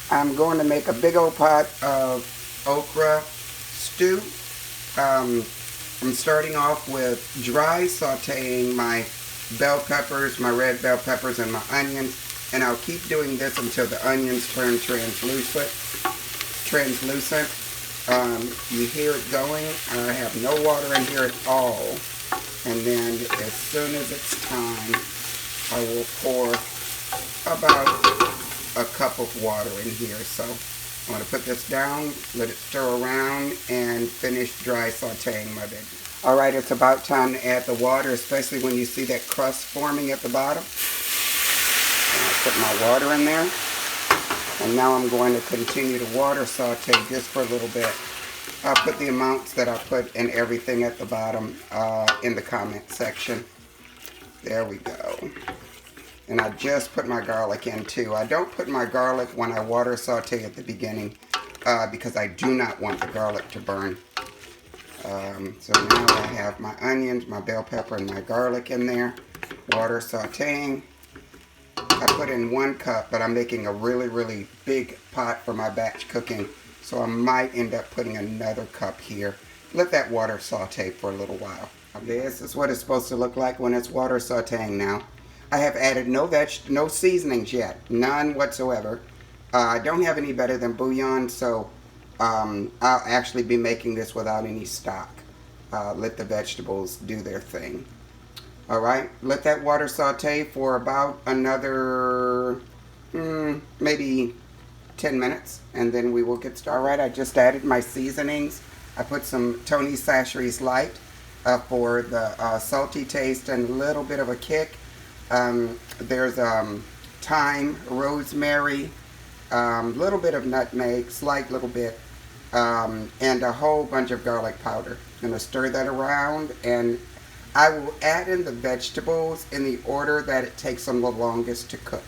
I'm going to make a big old pot of okra stew. I'm starting off with dry sautéing my bell peppers, my red bell peppers, and my onions, and I'll keep doing this until the onions turn translucent. You hear it going. I have no water in here at all, and then as soon as it's time, I will pour about a cup of water in here. So I'm going to put this down, let it stir around, and finish dry sautéing my veggies. Alright, it's about time to add the water, especially when you see that crust forming at the bottom. And I'll put my water in there. And now I'm going to continue to water saute just for a little bit. I'll put the amounts that I put in everything at the bottom in the comment section. There we go. And I just put my garlic in too. I don't put my garlic when I water saute at the beginning because I do not want the garlic to burn. So now I have my onions, my bell pepper, and my garlic in there. Water sauteing. I put in 1 cup, but I'm making a really, really big pot for my batch cooking. So I might end up putting another cup here. Let that water saute for a little while. This is what it's supposed to look like when it's water sauteing now. I have added no seasonings yet, none whatsoever. I don't have any better than bouillon, so I'll actually be making this without any stock. Let the vegetables do their thing. Alright, let that water saute for about another maybe 10 minutes, and then we will get started. Alright, I just added my seasonings. I put some Tony Chachere's Lite for the salty taste and a little bit of a kick. There's thyme, rosemary, little bit of nutmeg, slight little bit, and a whole bunch of garlic powder. I'm going to stir that around, and I will add in the vegetables in the order that it takes them the longest to cook.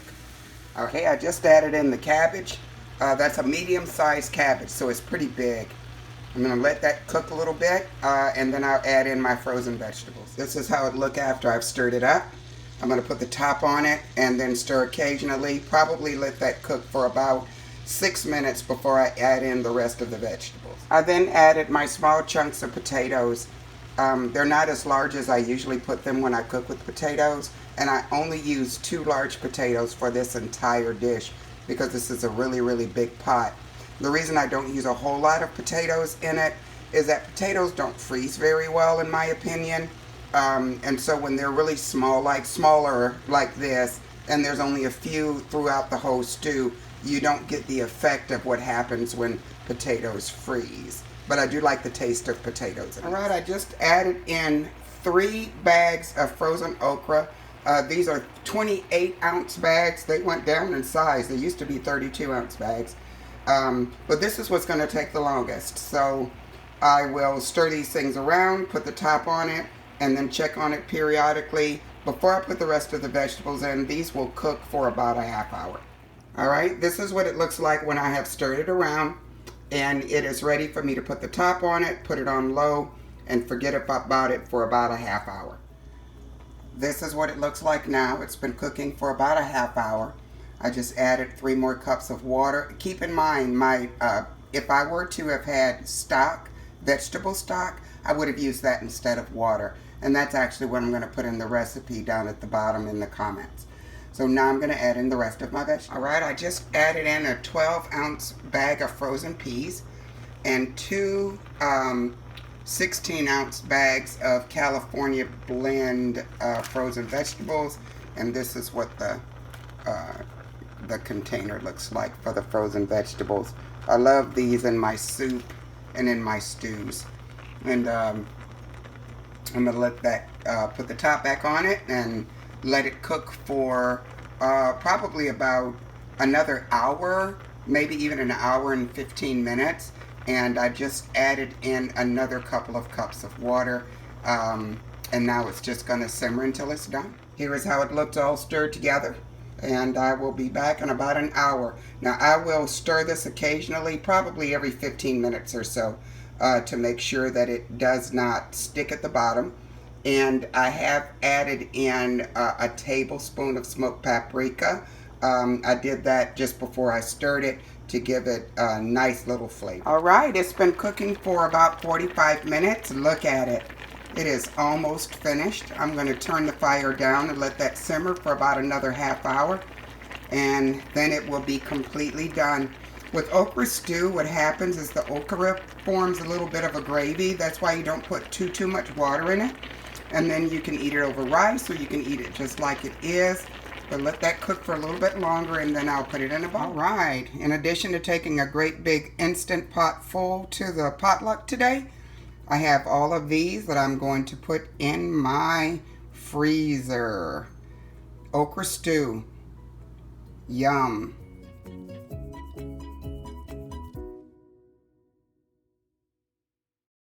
Okay, I just added in the cabbage. That's a medium-sized cabbage, so it's pretty big. I'm going to let that cook a little bit, and then I'll add in my frozen vegetables. This is how it looks after I've stirred it up. I'm going to put the top on it and then stir occasionally. Probably let that cook for about 6 minutes before I add in the rest of the vegetables. I then added my small chunks of potatoes. They're not as large as I usually put them when I cook with potatoes, and I only use 2 large potatoes for this entire dish because this is a really, really big pot. The reason I don't use a whole lot of potatoes in it is that potatoes don't freeze very well, in my opinion. And so when they're really small, smaller like this, and there's only a few throughout the whole stew, you don't get the effect of what happens when potatoes freeze. But I do like the taste of potatoes. Alright, I just added in 3 bags of frozen okra. These are 28-ounce bags. They went down in size. They used to be 32-ounce bags. But this is what's going to take the longest. So I will stir these things around, put the top on it, and then check on it periodically. Before I put the rest of the vegetables in, these will cook for about a half hour. Alright, this is what it looks like when I have stirred it around, and it is ready for me to put the top on it, put it on low, and forget about it for about a half hour. This is what it looks like now. It's been cooking for about a half hour. I just added 3 more cups of water. Keep in mind, if I were to have had stock, vegetable stock, I would have used that instead of water. And that's actually what I'm going to put in the recipe down at the bottom in the comments. So now I'm going to add in the rest of my vegetables. Alright, I just added in a 12-ounce bag of frozen peas and 2 16-ounce bags of California blend frozen vegetables. And this is what the container looks like for the frozen vegetables. I love these in my soup and in my stews. And I'm going to let that, put the top back on it and let it cook for probably about another hour, maybe even an hour and 15 minutes. And I just added in another couple of cups of water. And now it's just going to simmer until it's done. Here is how it looks all stirred together. And I will be back in about an hour. Now I will stir this occasionally, probably every 15 minutes or so, to make sure that it does not stick at the bottom. And I have added in a tablespoon of smoked paprika. I did that just before I stirred it to give it a nice little flavor. All right, it's been cooking for about 45 minutes. Look at it. It is almost finished. I'm going to turn the fire down and let that simmer for about another half hour, and then it will be completely done. With okra stew, what happens is the okra forms a little bit of a gravy. That's why you don't put too much water in it. And then you can eat it over rice, or you can eat it just like it is. But let that cook for a little bit longer, and then I'll put it in a bowl. All right, in addition to taking a great big Instant Pot full to the potluck today, I have all of these that I'm going to put in my freezer. Okra stew. Yum.